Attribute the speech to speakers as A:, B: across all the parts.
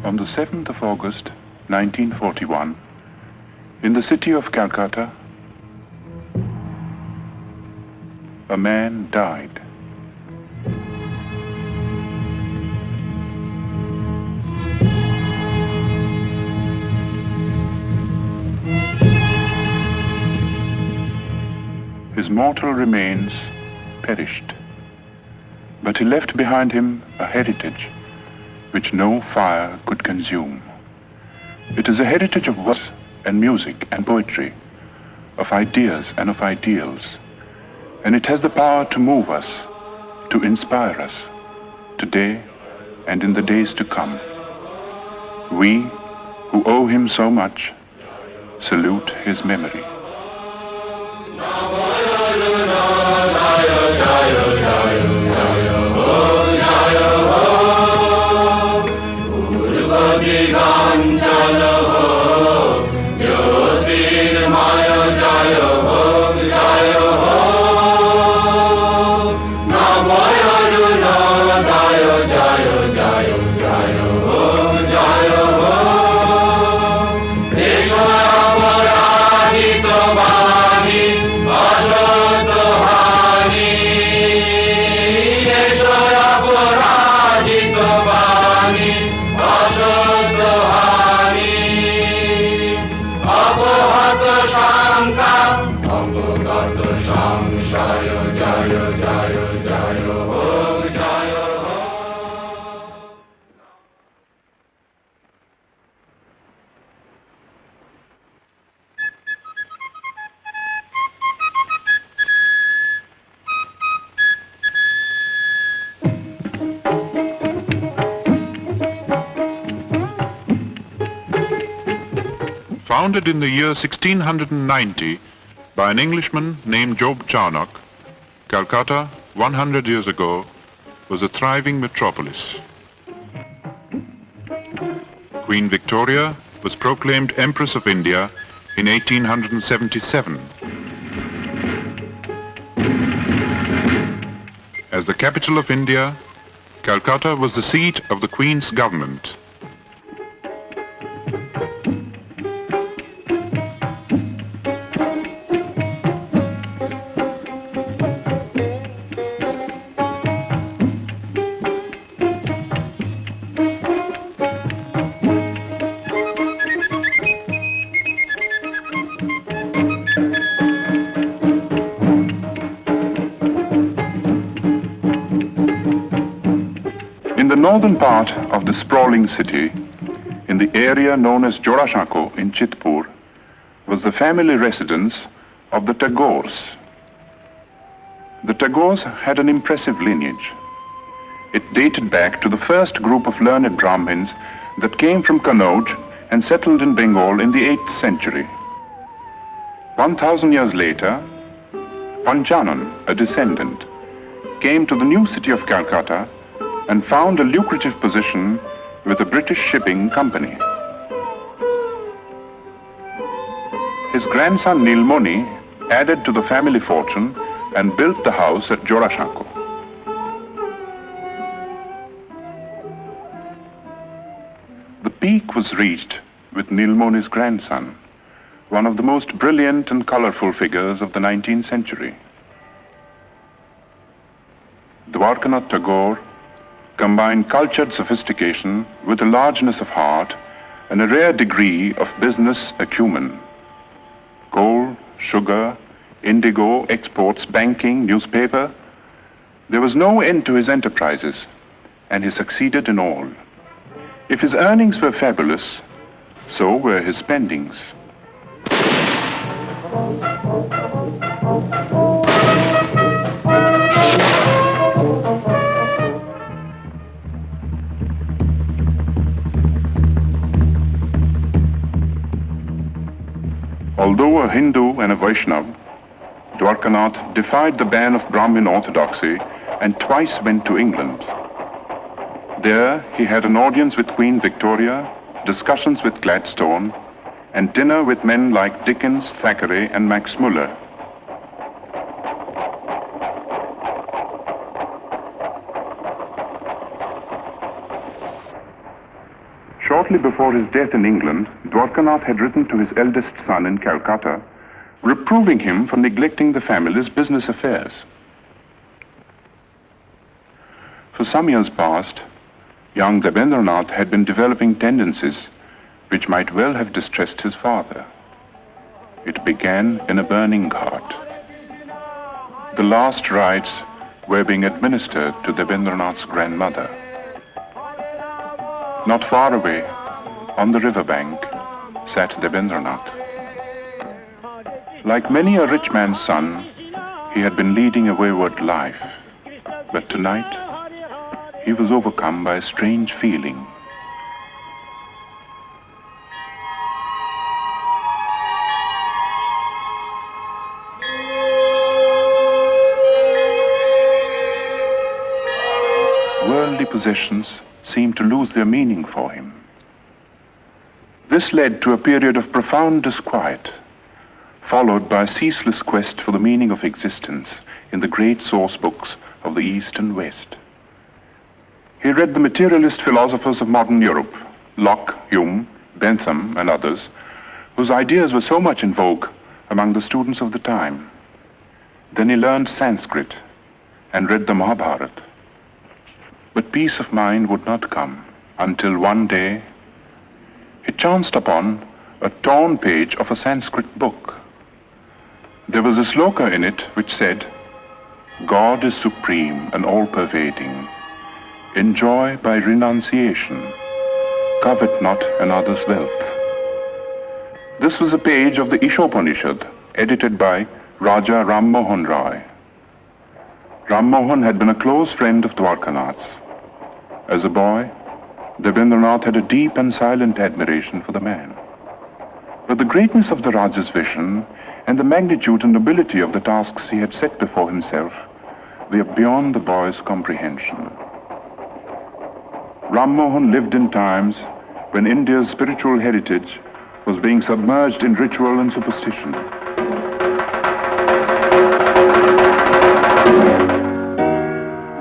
A: On the 7th of August, 1941, in the city of Calcutta, a man died. His mortal remains perished, but he left behind him a heritage which no fire could consume. It is a heritage of words and music and poetry, of ideas and of ideals, and it has the power to move us, to inspire us, today and in the days to come. We, who owe him so much, salute his memory. Founded in the year 1690 by an Englishman named Job Charnock, Calcutta, 100 years ago, was a thriving metropolis. Queen Victoria was proclaimed Empress of India in 1877. As the capital of India, Calcutta was the seat of the Queen's government. In the northern part of the sprawling city, in the area known as Jorashako in Chitpur, was the family residence of the Tagores. The Tagores had an impressive lineage. It dated back to the first group of learned Brahmins that came from Kannauj and settled in Bengal in the 8th century. 1,000 years later, Panchanan, a descendant, came to the new city of Calcutta and found a lucrative position with a British shipping company. His grandson Nilmoni added to the family fortune and built the house at Jorashako. The peak was reached with Nilmoni's grandson, one of the most brilliant and colorful figures of the 19th century. Dwarkanath Tagore combined cultured sophistication with a largeness of heart and a rare degree of business acumen. Coal, sugar, indigo, exports, banking, newspaper. There was no end to his enterprises, and he succeeded in all. If his earnings were fabulous, so were his spendings. Although a Hindu and a Vaishnava, Dwarkanath defied the ban of Brahmin orthodoxy and twice went to England. There he had an audience with Queen Victoria, discussions with Gladstone, and dinner with men like Dickens, Thackeray, and Max Muller. Shortly before his death in England, Dwarkanath had written to his eldest son in Calcutta, reproving him for neglecting the family's business affairs. For some years past, young Debendranath had been developing tendencies which might well have distressed his father. It began in a burning cart. The last rites were being administered to Debendranath's grandmother. Not far away, on the riverbank, sat Debendranath. Like many a rich man's son, he had been leading a wayward life. But tonight, he was overcome by a strange feeling. Worldly possessions seemed to lose their meaning for him. This led to a period of profound disquiet, followed by a ceaseless quest for the meaning of existence in the great source books of the East and West. He read the materialist philosophers of modern Europe, Locke, Hume, Bentham, and others, whose ideas were so much in vogue among the students of the time. Then he learned Sanskrit and read the Mahabharata. But peace of mind would not come until one day he chanced upon a torn page of a Sanskrit book. There was a sloka in it which said, "God is supreme and all-pervading. Enjoy by renunciation. Covet not another's wealth." This was a page of the Ishopanishad, edited by Raja Ram Mohan Roy. Ram Mohan had been a close friend of Dwarkanath's. As a boy, Debendranath had a deep and silent admiration for the man. But the greatness of the Raja's vision and the magnitude and nobility of the tasks he had set before himself were beyond the boy's comprehension. Ram Mohan lived in times when India's spiritual heritage was being submerged in ritual and superstition.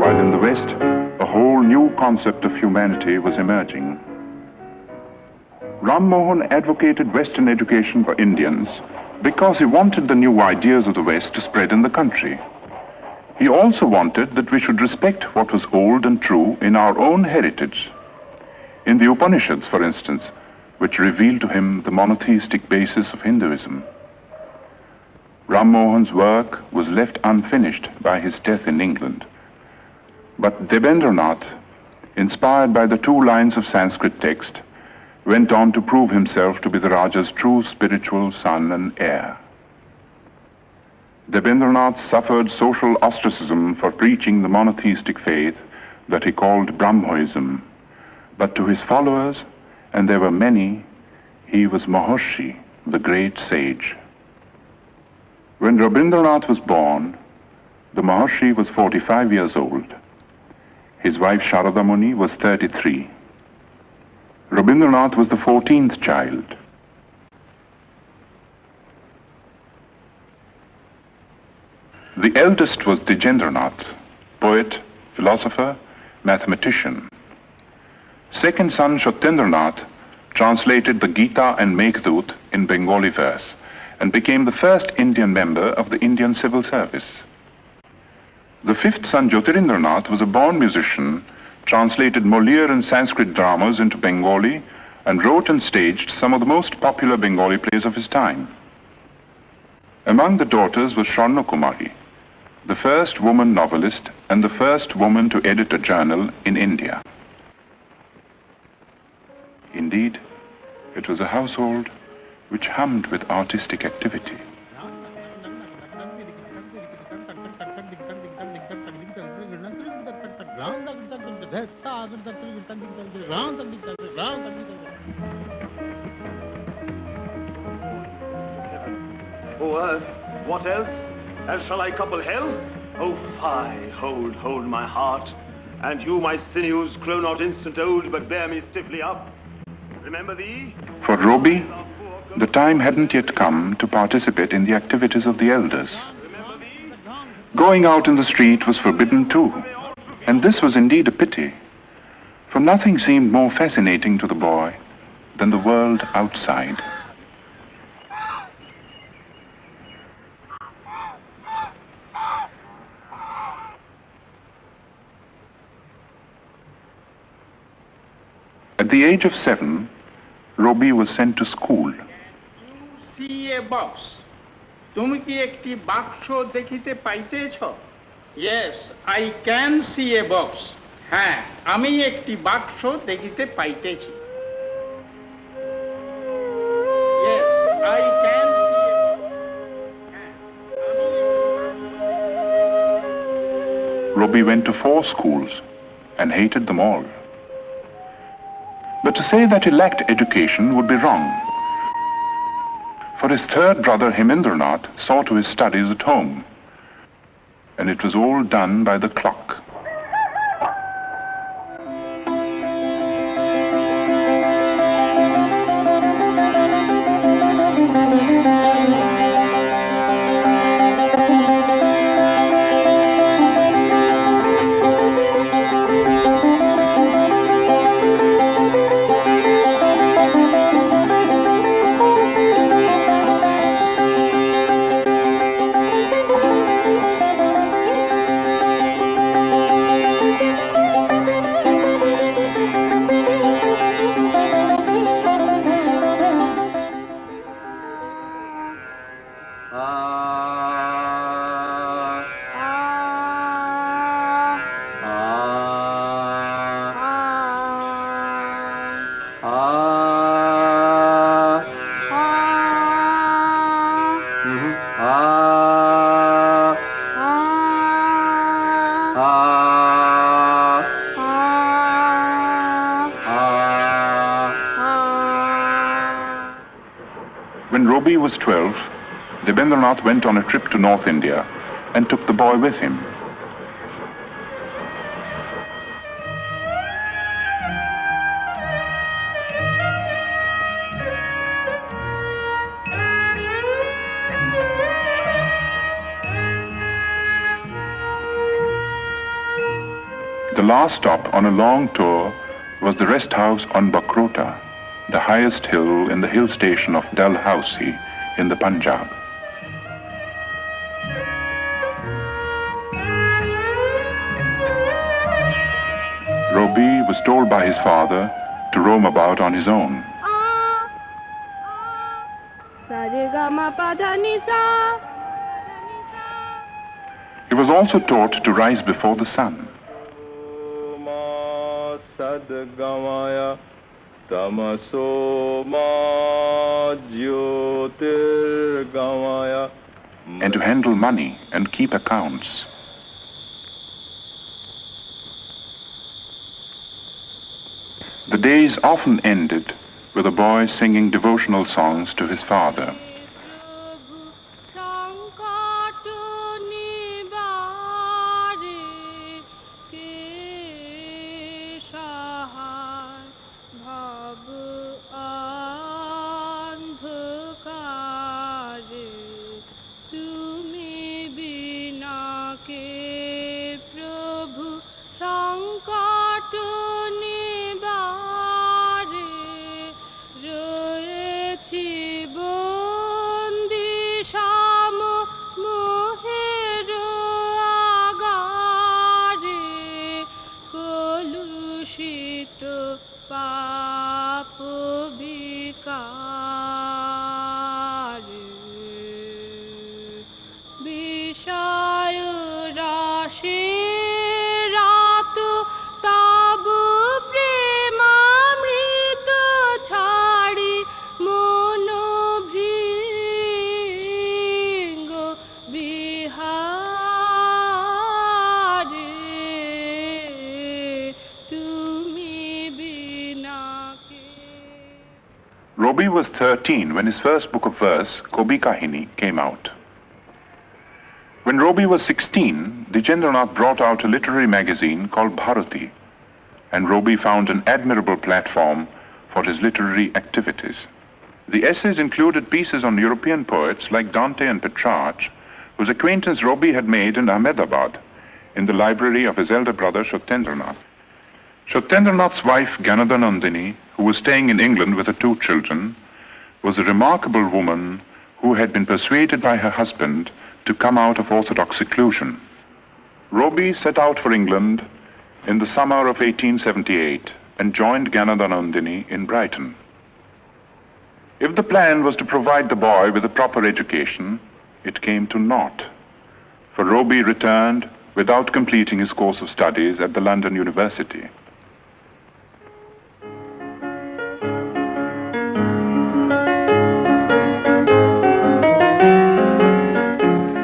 A: While in the West, a whole new concept of humanity was emerging. Ram Mohan advocated Western education for Indians because he wanted the new ideas of the West to spread in the country. He also wanted that we should respect what was old and true in our own heritage. In the Upanishads, for instance, which revealed to him the monotheistic basis of Hinduism. Ram Mohan's work was left unfinished by his death in England. But Debendranath, inspired by the 2 lines of Sanskrit text, went on to prove himself to be the Raja's true spiritual son and heir. Debendranath suffered social ostracism for preaching the monotheistic faith that he called Brahmoism. But to his followers, and there were many, he was Maharshi, the great sage. When Rabindranath was born, the Maharshi was 45 years old. His wife Sharada Muni was 33. Rabindranath was the 14th child. The eldest was Dijendranath, poet, philosopher, mathematician. Second son Satyendranath translated the Gita and Meghdut in Bengali verse and became the first Indian member of the Indian civil service. The 5th son Jyotirindranath was a born musician, translated Molière and Sanskrit dramas into Bengali, and wrote and staged some of the most popular Bengali plays of his time. Among the daughters was Swarna Kumari, the first woman novelist and the first woman to edit a journal in India. Indeed, it was a household which hummed with artistic activity.
B: O earth, what else? Else shall I couple hell? O fie, hold my heart. And you, my sinews, grow not instant old, but bear me stiffly up. Remember thee?
A: For Roby, the time hadn't yet come to participate in the activities of the elders. Going out in the street was forbidden too, and this was indeed a pity, for nothing seemed more fascinating to the boy than the world outside. At the age of 7, Robbie was sent to school.
C: See a box. তুমি কি একটি বাক্স দেখিতে পাইতেছ? Yes, I can see a box. হ্যাঁ, আমি একটি বাক্স দেখিতে পাইতেছি। Yes, I can see a box. হ্যাঁ,
A: Robbie went to 4 schools and hated them all. But to say that he lacked education would be wrong. For his third brother Hemendranath saw to his studies at home, and it was all done by the clock. When Robbie was 12, Debendranath went on a trip to North India and took the boy with him. The last stop on a long tour was the rest house on Bakrota, the highest hill in the hill station of Dalhousie in the Punjab. Robbie was told by his father to roam about on his own. He was also taught to rise before the sun. And to handle money and keep accounts. The days often ended with a boy singing devotional songs to his father. Robbie was 13 when his first book of verse, Kobi Kahini, came out. When Robbie was 16, Dijendranath brought out a literary magazine called Bharati, and Robbie found an admirable platform for his literary activities. The essays included pieces on European poets like Dante and Petrarch, whose acquaintance Robbie had made in Ahmedabad, in the library of his elder brother Satyendranath. Satyendranath's wife, Ganadhanandini, who was staying in England with her 2 children, was a remarkable woman who had been persuaded by her husband to come out of orthodox seclusion. Roby set out for England in the summer of 1878 and joined Ganadhanandini in Brighton. If the plan was to provide the boy with a proper education, it came to naught, for Roby returned without completing his course of studies at the London University.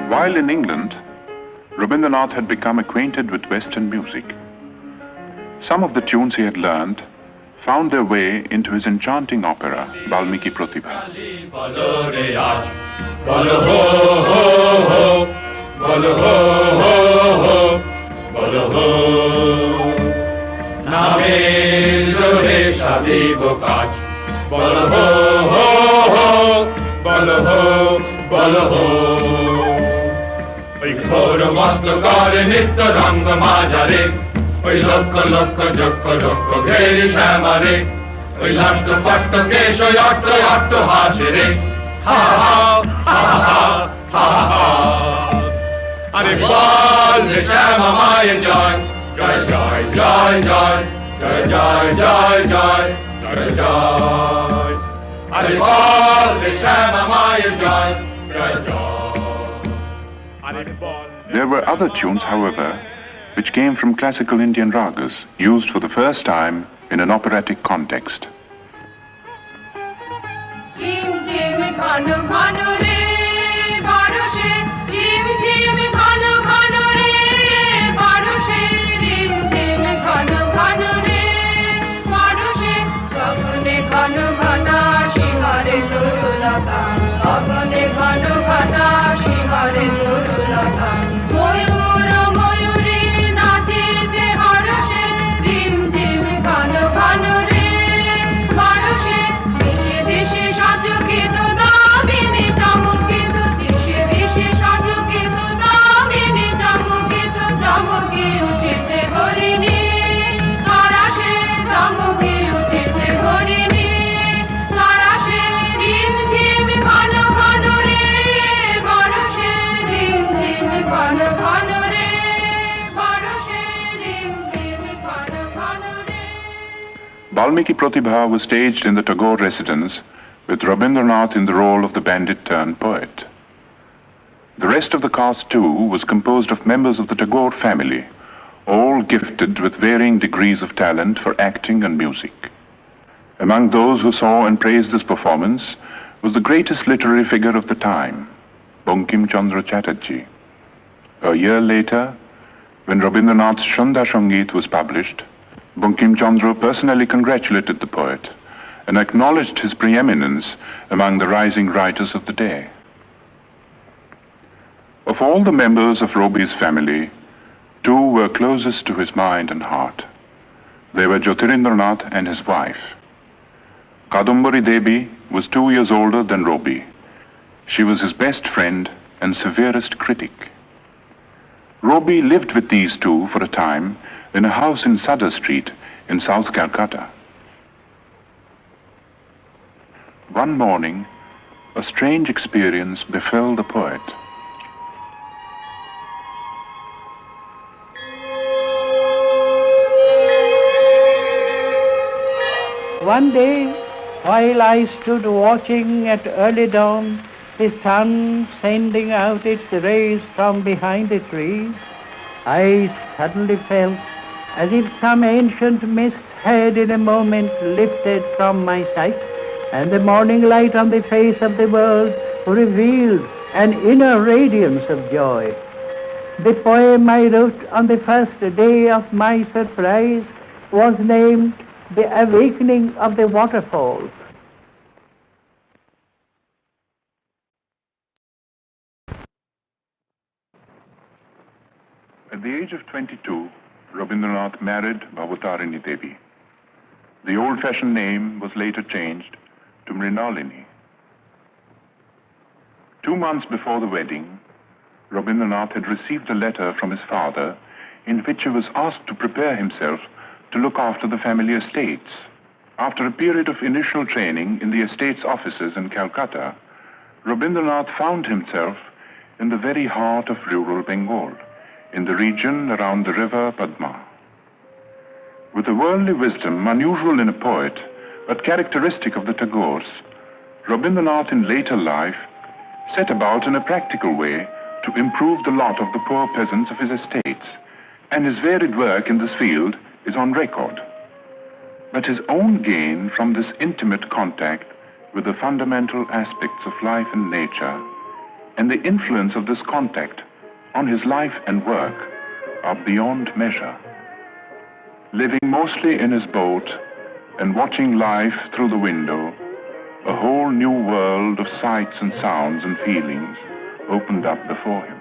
A: While in England, Rabindranath had become acquainted with Western music. Some of the tunes he had learned found their way into his enchanting opera, Valmiki Pratibha.
D: ওই ঘোর মস্তকার নিত্য রঙ্গ মাঝারে ওই লক্ষ লক্ষ যক্ষ লক্ষ ঘেরি শ্যামারে ওই লাট্ট পাট্ট কেশ ওই অট্ট অট্ট হাসে রে হা হা হা হা হা হা আরে বল রে শ্যামা মায়ের জয় জয় জয় জয় জয় জয় জয় জয় জয় জয় জয় আরে বল রে শ্যামা মায়ের জয় জয় জয়.
A: There were other tunes, however, which came from classical Indian ragas, used for the first time in an operatic context. Valmiki Pratibha was staged in the Tagore residence with Rabindranath in the role of the bandit-turned-poet. The rest of the cast, too, was composed of members of the Tagore family, all gifted with varying degrees of talent for acting and music. Among those who saw and praised this performance was the greatest literary figure of the time, Bankim Chandra Chatterjee. A year later, when Rabindranath's Shandha Sangeet was published, Bankim Chandra personally congratulated the poet and acknowledged his preeminence among the rising writers of the day. Of all the members of Roby's family, 2 were closest to his mind and heart. They were Jyotirindranath and his wife. Kadambari Devi was 2 years older than Roby. She was his best friend and severest critic. Roby lived with these 2 for a time in a house in Sutter Street in South Calcutta. One morning, a strange experience befell the poet.
E: One day, while I stood watching at early dawn, the sun sending out its rays from behind the trees, I suddenly felt as if some ancient mist had in a moment lifted from my sight, and the morning light on the face of the world revealed an inner radiance of joy. The poem I wrote on the first day of my surprise was named The Awakening of the Waterfalls.
A: At the age of 22, Rabindranath married Bhavatarini Devi. The old-fashioned name was later changed to Mrinalini. 2 months before the wedding, Rabindranath had received a letter from his father in which he was asked to prepare himself to look after the family estates. After a period of initial training in the estates offices in Calcutta, Rabindranath found himself in the very heart of rural Bengal, in the region around the river Padma. With a worldly wisdom unusual in a poet, but characteristic of the Tagores, Rabindranath in later life set about in a practical way to improve the lot of the poor peasants of his estates, and his varied work in this field is on record. But his own gain from this intimate contact with the fundamental aspects of life and nature, and the influence of this contact on his life and work, are beyond measure. Living mostly in his boat and watching life through the window, a whole new world of sights and sounds and feelings opened up before him.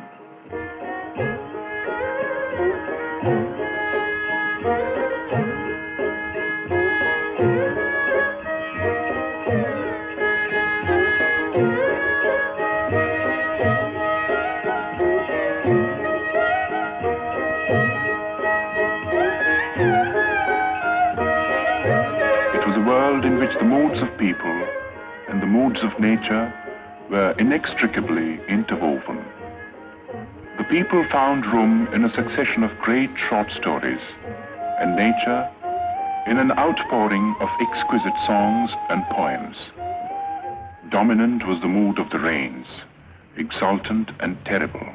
A: It was a world in which the moods of people and the moods of nature were inextricably interwoven. The people found room in a succession of great short stories, and nature in an outpouring of exquisite songs and poems. Dominant was the mood of the rains, exultant and terrible.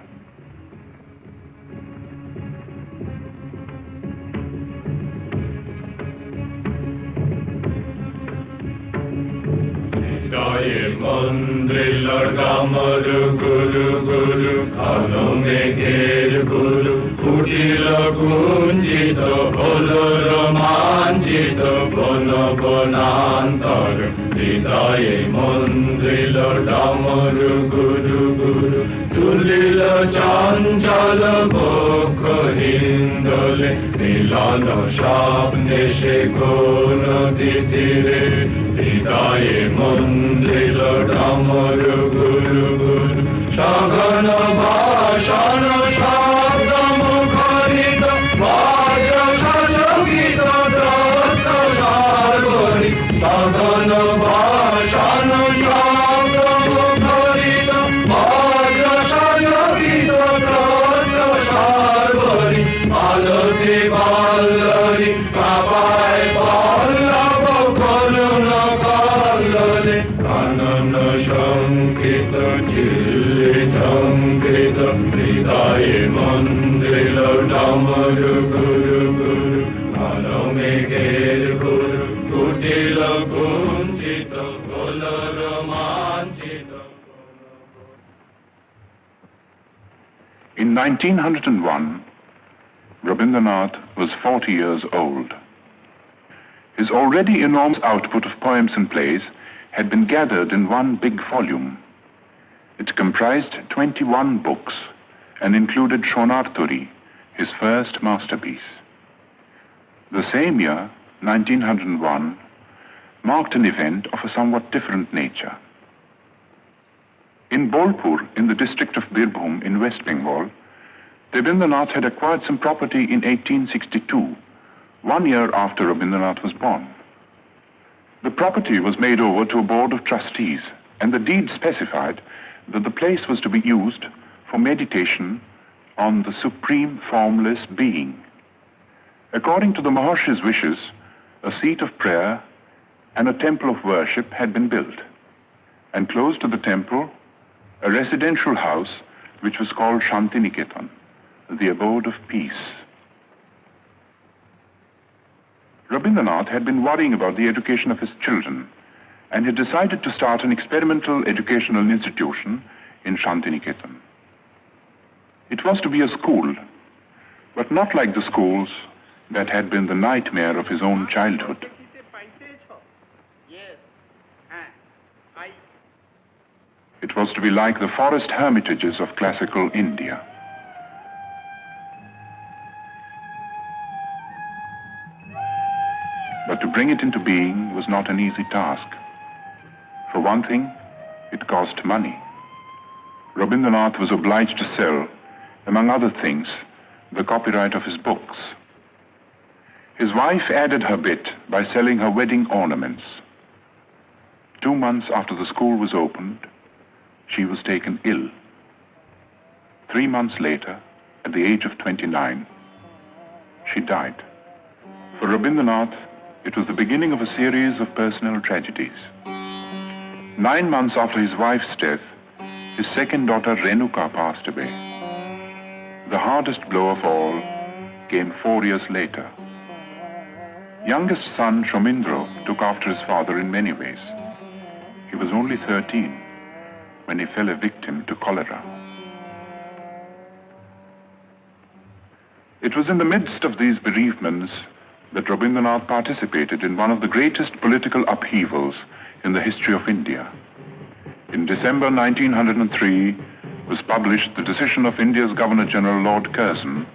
D: Mandrillor gammaru guru guru khalo megher guru utilo gunjito holo romanjito bono bonantar hridaye mandrillor gammaru guru guru tulilo chanchal bokho hindole milano স্বপ্নে সে কোন তিতিরে হৃদয়ে মন্দির ডামর গুরু গুরু সঘন ভাষণ শব্দ মুখরিত বজ্র সঙ্গীত দ্রষ্ট সার্বরি সঘন ভাষণ শব্দ মুখরিত বজ্র সঙ্গীত দ্রষ্ট সার্বরি আলোতে বল্লরি কাপায় পল্লব করুণ কল্ললে কানন সংকৃত চিল্লি সংকৃত হৃদয়ে মন্দির ডামর গুরু গুরু কালো মেঘের গুরু কুটিল কুঞ্চিত গোল রোমাঞ্চিত।
A: In 1901, Rabindranath was 40 years old. His already enormous output of poems and plays had been gathered in one big volume. It comprised 21 books and included Shonarturi, his first masterpiece. The same year, 1901, marked an event of a somewhat different nature. In Bolpur, in the district of Birbhum in West Bengal, Rabindranath had acquired some property in 1862, 1 year after Rabindranath was born. The property was made over to a board of trustees, and the deed specified that the place was to be used for meditation on the supreme formless being. According to the Maharshi's wishes, a seat of prayer and a temple of worship had been built, and close to the temple, a residential house which was called Shantiniketan, the abode of peace. Rabindranath had been worrying about the education of his children and had decided to start an experimental educational institution in Shantiniketan. It was to be a school, but not like the schools that had been the nightmare of his own childhood. It was to be like the forest hermitages of classical India. But to bring it into being was not an easy task. For one thing, it cost money. Rabindranath was obliged to sell, among other things, the copyright of his books. His wife added her bit by selling her wedding ornaments. 2 months after the school was opened, she was taken ill. 3 months later, at the age of 29, she died. For Rabindranath, it was the beginning of a series of personal tragedies. 9 months after his wife's death, his second daughter Renuka passed away. The hardest blow of all came 4 years later. Youngest son Shomindro took after his father in many ways. He was only 13 when he fell a victim to cholera. It was in the midst of these bereavements that Rabindranath participated in one of the greatest political upheavals in the history of India. In December 1903 was published the decision of India's Governor-General Lord Curzon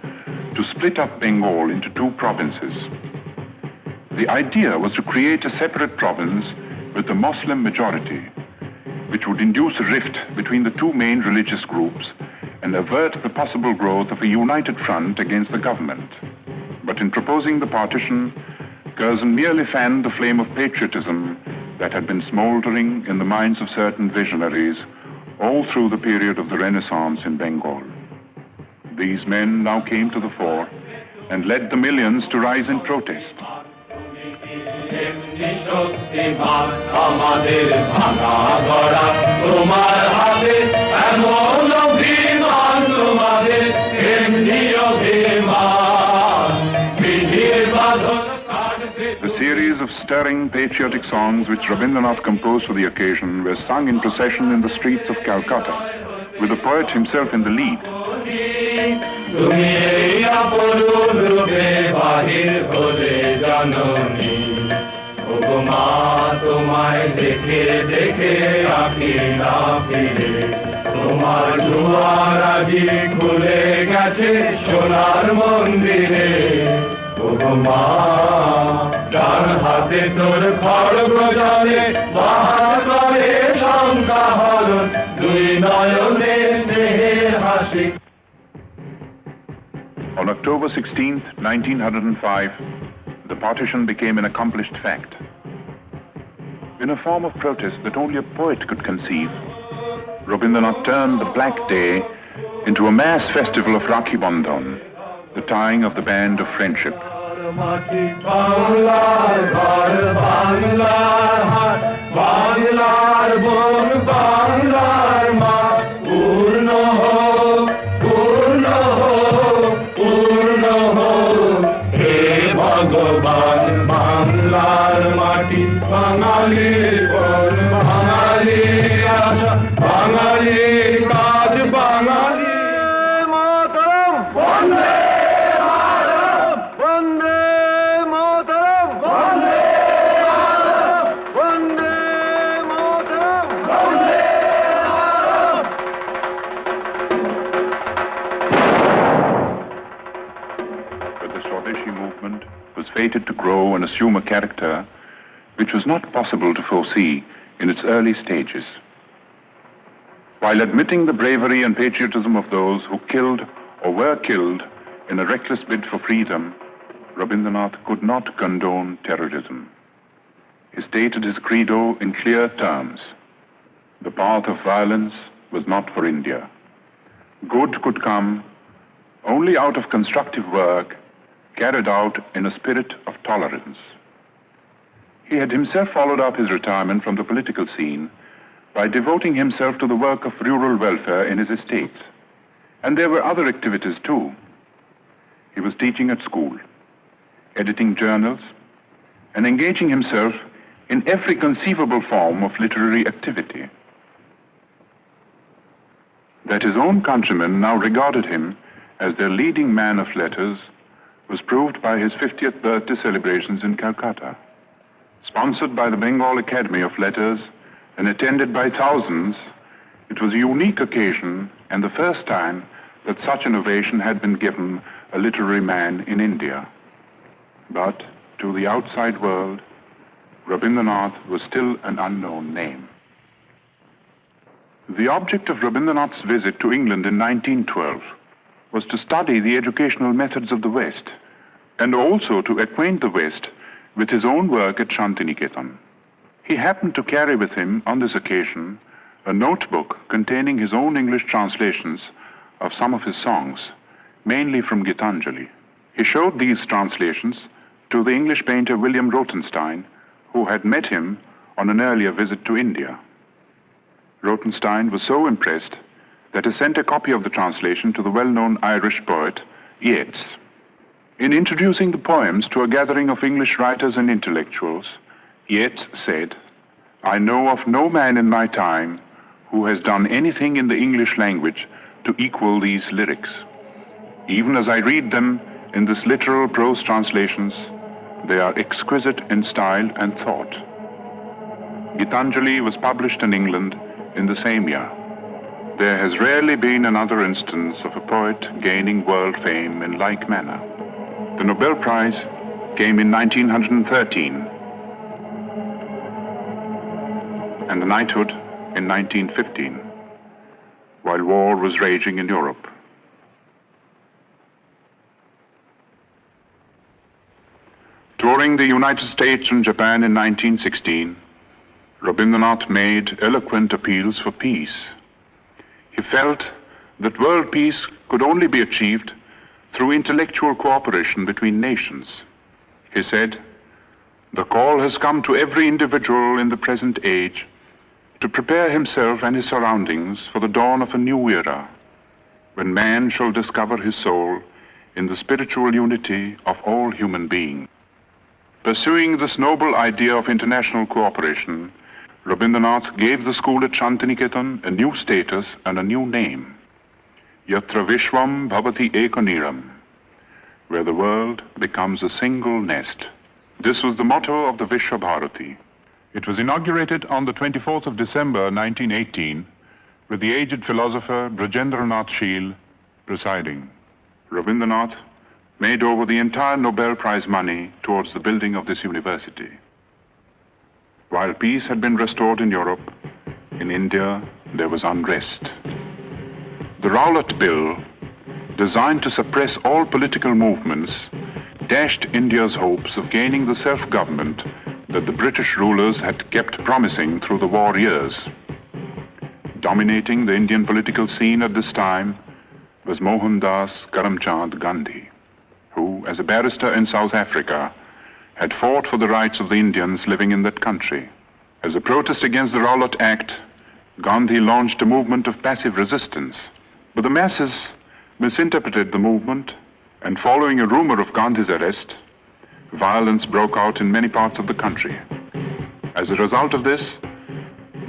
A: to split up Bengal into 2 provinces. The idea was to create a separate province with the Muslim majority, which would induce a rift between the 2 main religious groups and avert the possible growth of a united front against the government. But in proposing the partition, Curzon merely fanned the flame of patriotism that had been smoldering in the minds of certain visionaries all through the period of the Renaissance in Bengal. These men now came to the fore and led the millions to rise in protest. The series of stirring patriotic songs which Rabindranath composed for the occasion were sung in procession in the streets of Calcutta, with the poet himself in the lead. On October 16th, 1905, the partition became an accomplished fact. In a form of protest that only a poet could conceive, Rabindranath turned the Black Day into a mass festival of Rakhi Bandhan, the tying of the band of friendship. Fated to grow and assume a character which was not possible to foresee in its early stages. While admitting the bravery and patriotism of those who killed or were killed in a reckless bid for freedom, Rabindranath could not condone terrorism. He stated his credo in clear terms. The path of violence was not for India. Good could come only out of constructive work carried out in a spirit of tolerance. He had himself followed up his retirement from the political scene by devoting himself to the work of rural welfare in his estates. And there were other activities too. He was teaching at school, editing journals, and engaging himself in every conceivable form of literary activity. That his own countrymen now regarded him as their leading man of letters was proved by his 50th birthday celebrations in Calcutta. Sponsored by the Bengal Academy of Letters and attended by thousands, it was a unique occasion and the first time that such an ovation had been given a literary man in India. But to the outside world, Rabindranath was still an unknown name. The object of Rabindranath's visit to England in 1912 was to study the educational methods of the West and also to acquaint the West with his own work at Shantiniketan. He happened to carry with him on this occasion a notebook containing his own English translations of some of his songs, mainly from Gitanjali. He showed these translations to the English painter William Rothenstein, who had met him on an earlier visit to India. Rothenstein was so impressed that he sent a copy of the translation to the well-known Irish poet Yeats. In introducing the poems to a gathering of English writers and intellectuals, Yeats said, "I know of no man in my time who has done anything in the English language to equal these lyrics. Even as I read them in this literal prose translations, they are exquisite in style and thought." Gitanjali was published in England in the same year. There has rarely been another instance of a poet gaining world fame in like manner. The Nobel Prize came in 1913 and the knighthood in 1915, while war was raging in Europe. Touring the United States and Japan in 1916, Rabindranath made eloquent appeals for peace. He felt that world peace could only be achieved through intellectual cooperation between nations. He said, "The call has come to every individual in the present age to prepare himself and his surroundings for the dawn of a new era, when man shall discover his soul in the spiritual unity of all human beings." Pursuing this noble idea of international cooperation, Rabindranath gave the school at Shantiniketan a new status and a new name, Yatra Vishwam Bhavati Ekaniram, where the world becomes a single nest. This was the motto of the Vishwa Bharati. It was inaugurated on the 24th of December 1918, with the aged philosopher Brajendranath Sheel presiding. Rabindranath made over the entire Nobel Prize money towards the building of this university. While peace had been restored in Europe, in India there was unrest. The Rowlatt Bill, designed to suppress all political movements, dashed India's hopes of gaining the self-government that the British rulers had kept promising through the war years. Dominating the Indian political scene at this time was Mohandas Karamchand Gandhi, who, as a barrister in South Africa, had fought for the rights of the Indians living in that country. As a protest against the Rowlatt Act, Gandhi launched a movement of passive resistance. But the masses misinterpreted the movement, and following a rumor of Gandhi's arrest, violence broke out in many parts of the country. As a result of this,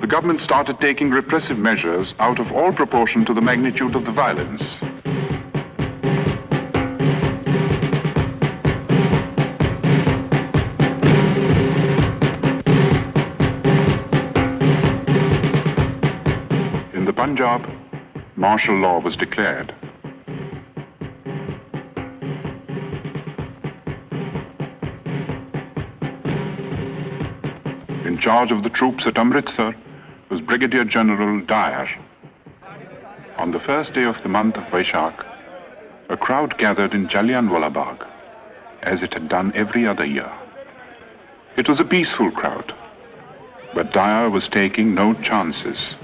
A: the government started taking repressive measures out of all proportion to the magnitude of the violence. In the Punjab, martial law was declared. In charge of the troops at Amritsar was Brigadier General Dyer. On the first day of the month of Vaishak, a crowd gathered in Jallianwala Bagh, as it had done every other year. It was a peaceful crowd, but Dyer was taking no chances.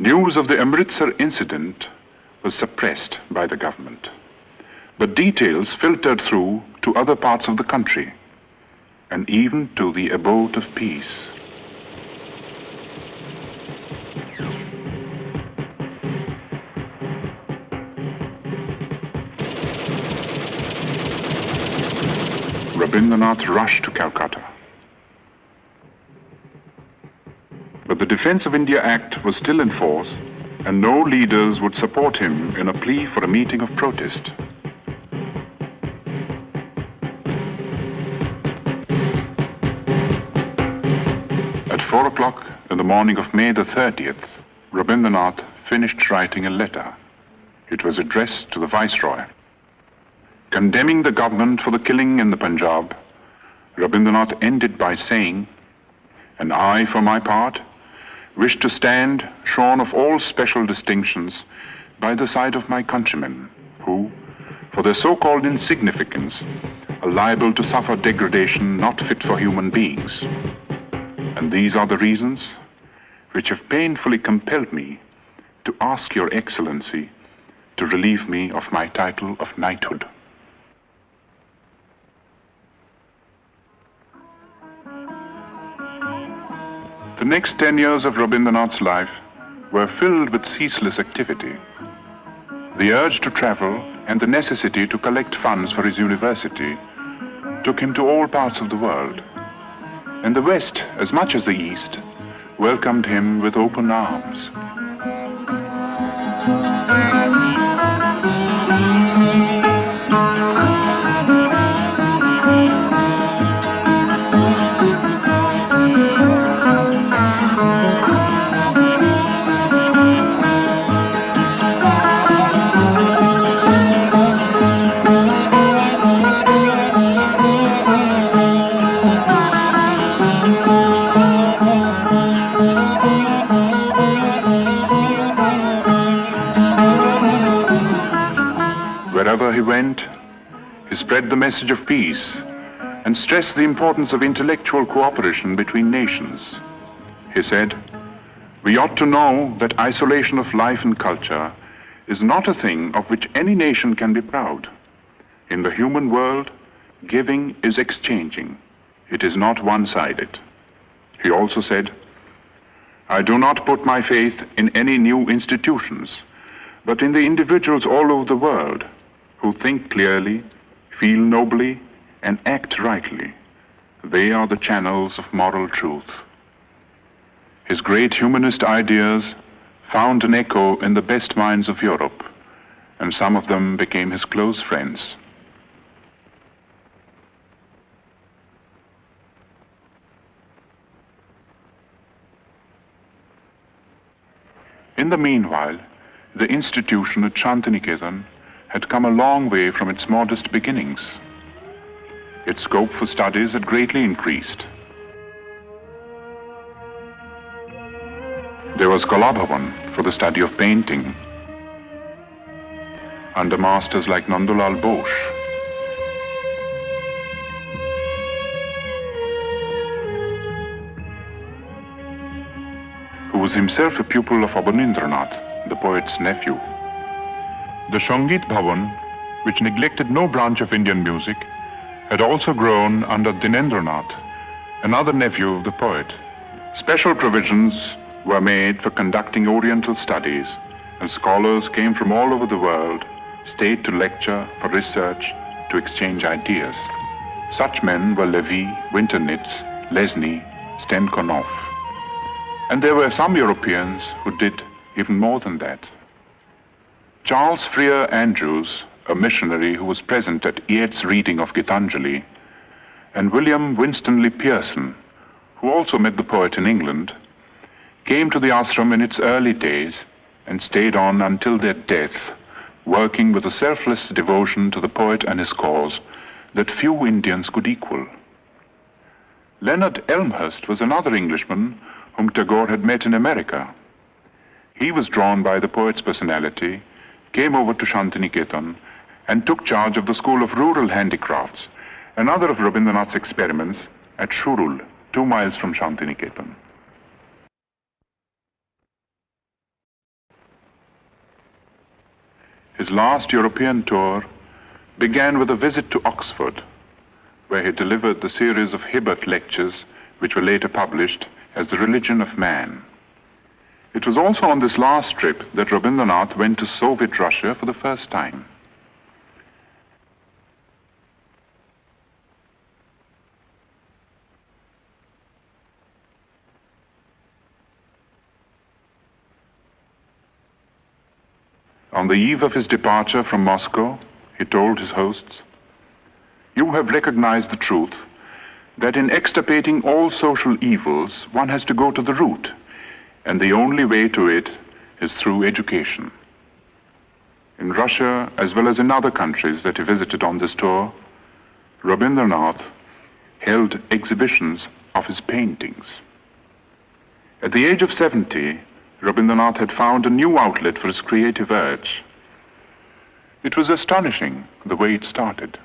A: News of the Amritsar incident was suppressed by the government, but details filtered through to other parts of the country, and even to the abode of peace. Rabindranath rushed to Calcutta. But the Defence of India Act was still in force, and no leaders would support him in a plea for a meeting of protest. At 4 o'clock in the morning of May the 30th, Rabindranath finished writing a letter. It was addressed to the Viceroy. Condemning the government for the killing in the Punjab, Rabindranath ended by saying, And I, for my part, wish to stand, shorn of all special distinctions, by the side of my countrymen, who, for their so-called insignificance, are liable to suffer degradation not fit for human beings. And these are the reasons which have painfully compelled me to ask Your Excellency to relieve me of my title of knighthood. The next 10 years of Rabindranath's life were filled with ceaseless activity. The urge to travel and the necessity to collect funds for his university took him to all parts of the world. And the West, as much as the East, welcomed him with open arms. Wherever he went, he spread the message of peace and stressed the importance of intellectual cooperation between nations. He said, "We ought to know that isolation of life and culture is not a thing of which any nation can be proud. In the human world, giving is exchanging. It is not one-sided." He also said, "I do not put my faith in any new institutions, but in the individuals all over the world who think clearly, feel nobly, and act rightly. They are the channels of moral truth." His great humanist ideas found an echo in the best minds of Europe, and some of them became his close friends. In the meanwhile, the institution at Shantiniketan had come a long way from its modest beginnings. Its scope for studies had greatly increased. There was Kalabhavan for the study of painting, under masters like Nandulal Bose. Who was himself a pupil of Abanindranath, the poet's nephew. The Sangeet Bhavan, which neglected no branch of Indian music, had also grown under Dinendranath, another nephew of the poet. Special provisions were made for conducting Oriental studies, and scholars came from all over the world, stayed to lecture, for research, to exchange ideas. Such men were Levy, Winternitz, Lesny, Stenkonov. And there were some Europeans who did even more than that. Charles Freer Andrews, a missionary who was present at Yeats' reading of Gitanjali, and William Winstanley Pearson, who also met the poet in England, came to the ashram in its early days and stayed on until their death, working with a selfless devotion to the poet and his cause that few Indians could equal. Leonard Elmhurst was another Englishman whom Tagore had met in America. He was drawn by the poet's personality, came over to Shantiniketan, and took charge of the School of Rural Handicrafts, another of Rabindranath's experiments at Shurul, 2 miles from Shantiniketan. His last European tour began with a visit to Oxford, where he delivered the series of Hibbert lectures, which were later published as The Religion of Man. It was also on this last trip that Rabindranath went to Soviet Russia for the first time. On the eve of his departure from Moscow, he told his hosts, "You have recognized the truth that in extirpating all social evils, one has to go to the root, and the only way to it is through education." In Russia, as well as in other countries that he visited on this tour, Rabindranath held exhibitions of his paintings. At the age of 70, Rabindranath had found a new outlet for his creative urge. It was astonishing the way it started.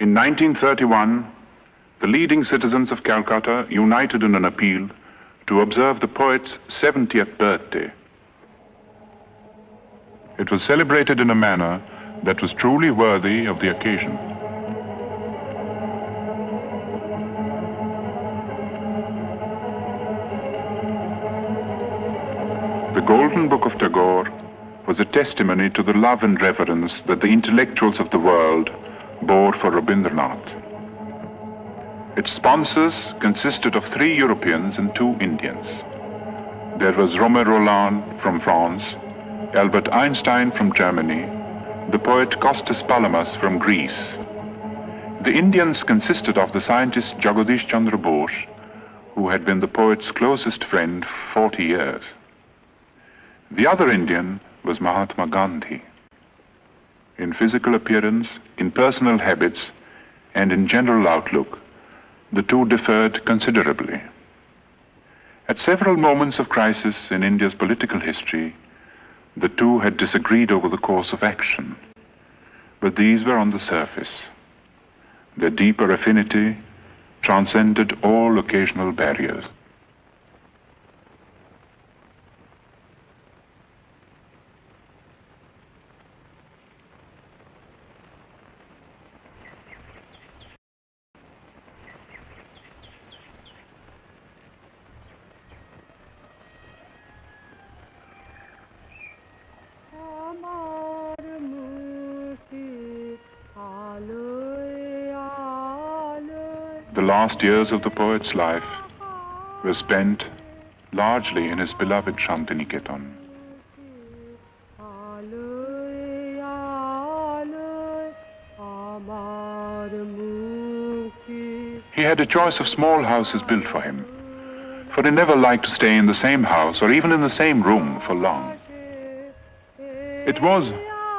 A: In 1931, the leading citizens of Calcutta united in an appeal to observe the poet's 70th birthday. It was celebrated in a manner that was truly worthy of the occasion. The Golden Book of Tagore was a testimony to the love and reverence that the intellectuals of the world bore for Rabindranath. Its sponsors consisted of 3 Europeans and 2 Indians. There was Romain Rolland from France, Albert Einstein from Germany, the poet Kostas Palamas from Greece. The Indians consisted of the scientist Jagadish Chandra Bose, who had been the poet's closest friend for 40 years. The other Indian was Mahatma Gandhi. In physical appearance, in personal habits, and in general outlook, the two differed considerably. At several moments of crisis in India's political history, the two had disagreed over the course of action, but these were on the surface. Their deeper affinity transcended all occasional barriers. The last years of the poet's life were spent largely in his beloved Shantiniketan. He had a choice of small houses built for him, for he never liked to stay in the same house or even in the same room for long. It was,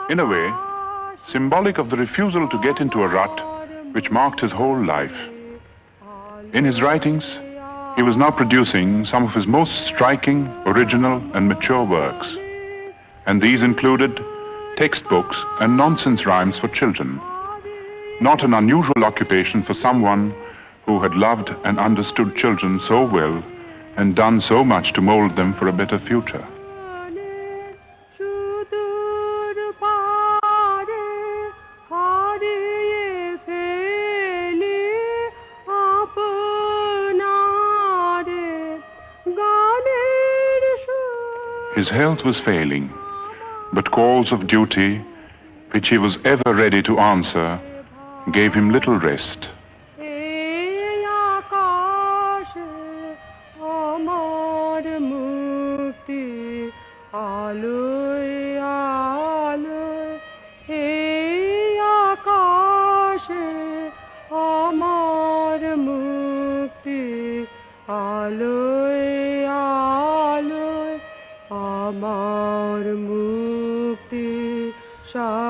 A: in a way, symbolic of the refusal to get into a rut which marked his whole life. In his writings, He was now producing some of his most striking, original, and mature works, and these included textbooks and nonsense rhymes for children. Not an unusual occupation for someone who had loved and understood children so well and done so much to mold them for a better future. His health was failing, but calls of duty, which he was ever ready to answer, gave him little rest.
F: আমার মুক্তি সর্বজনের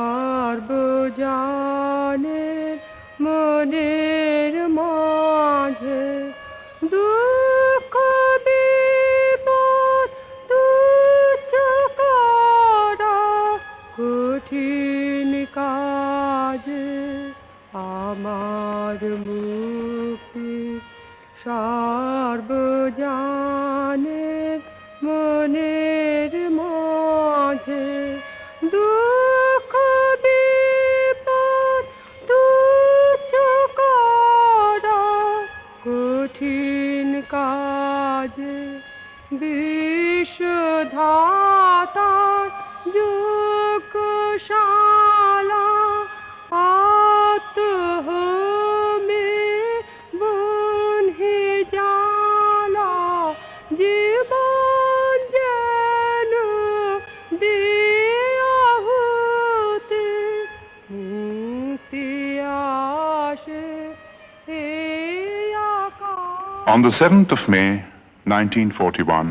F: মনের মাঝে দুঃখ বিপদ তুচ্ছ করা কঠিন কাজে আমার মুক্তি সর্বজনের মনের মাঝে দুঃখ বিপদ তুচ্ছ করা কঠিন কাজে বিশ্বধাতার যোগশালা আত্মহমে বনহি জালা জীবন যেন দিয়াহুতে মুক্তি আসে হে আকাশ।
A: On the 7th of May, 1941,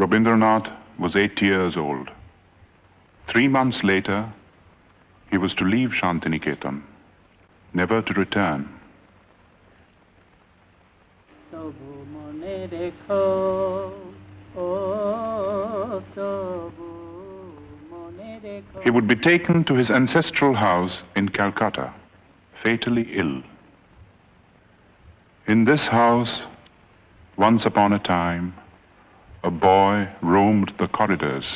A: Rabindranath was 80 years old. 3 months later, he was to leave Shantiniketan, never to return. He would be taken to his ancestral house in Calcutta, fatally ill. In this house, once upon a time, a boy roamed the corridors.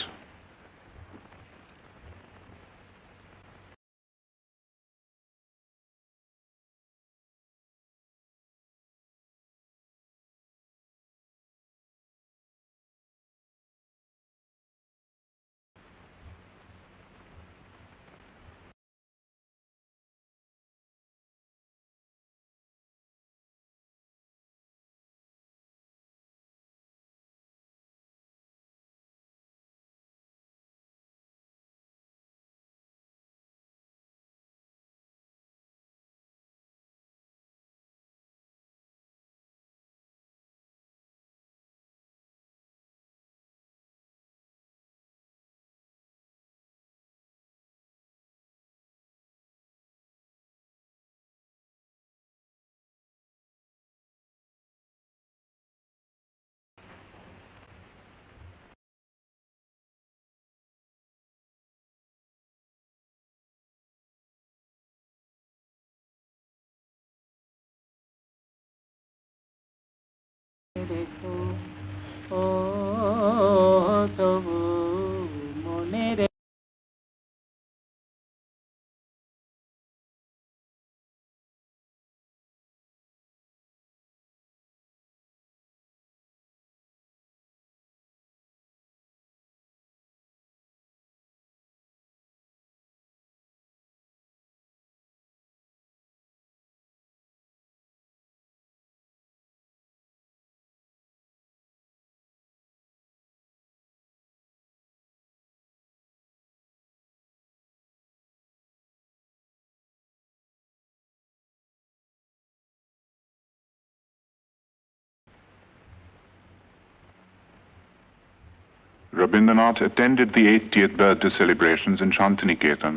A: Rabindranath attended the 80th birthday celebrations in Shantiniketan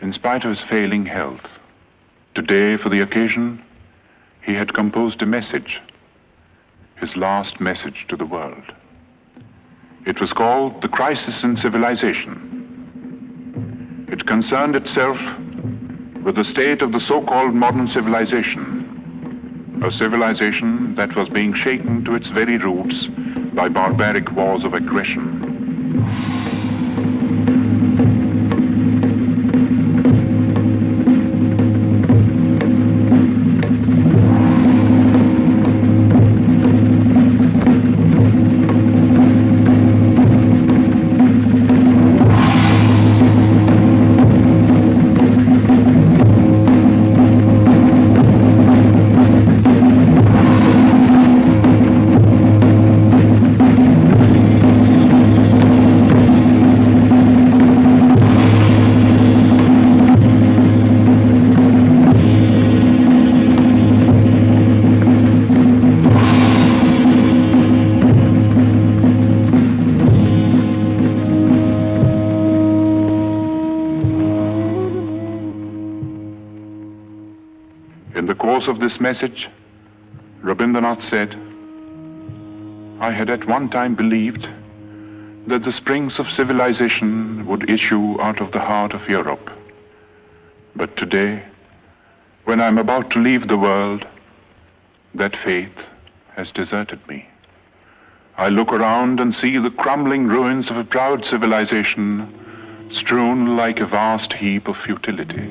A: in spite of his failing health. Today, for the occasion, he had composed a message. his last message to the world. It was called The Crisis in Civilization. It concerned itself with the state of the so-called modern civilization, a civilization that was being shaken to its very roots by barbaric wars of aggression. In the course of this message, Rabindranath said, I had at one time believed that the springs of civilization would issue out of the heart of Europe. But today, when I'm about to leave the world, that faith has deserted me. I look around and see the crumbling ruins of a proud civilization strewn like a vast heap of futility.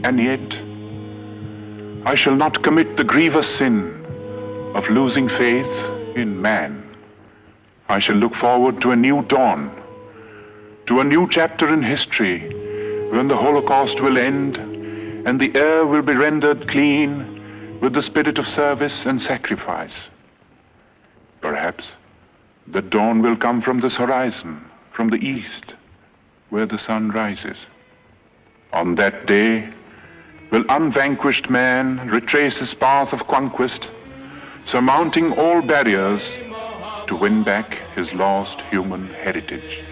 A: And yet, I shall not commit the grievous sin of losing faith in man. I shall look forward to a new dawn, to a new chapter in history when the Holocaust will end and the air will be rendered clean with the spirit of service and sacrifice. Perhaps the dawn will come from this horizon, from the east, where the sun rises. On that day, will unvanquished man retrace his path of conquest, surmounting all barriers to win back his lost human heritage.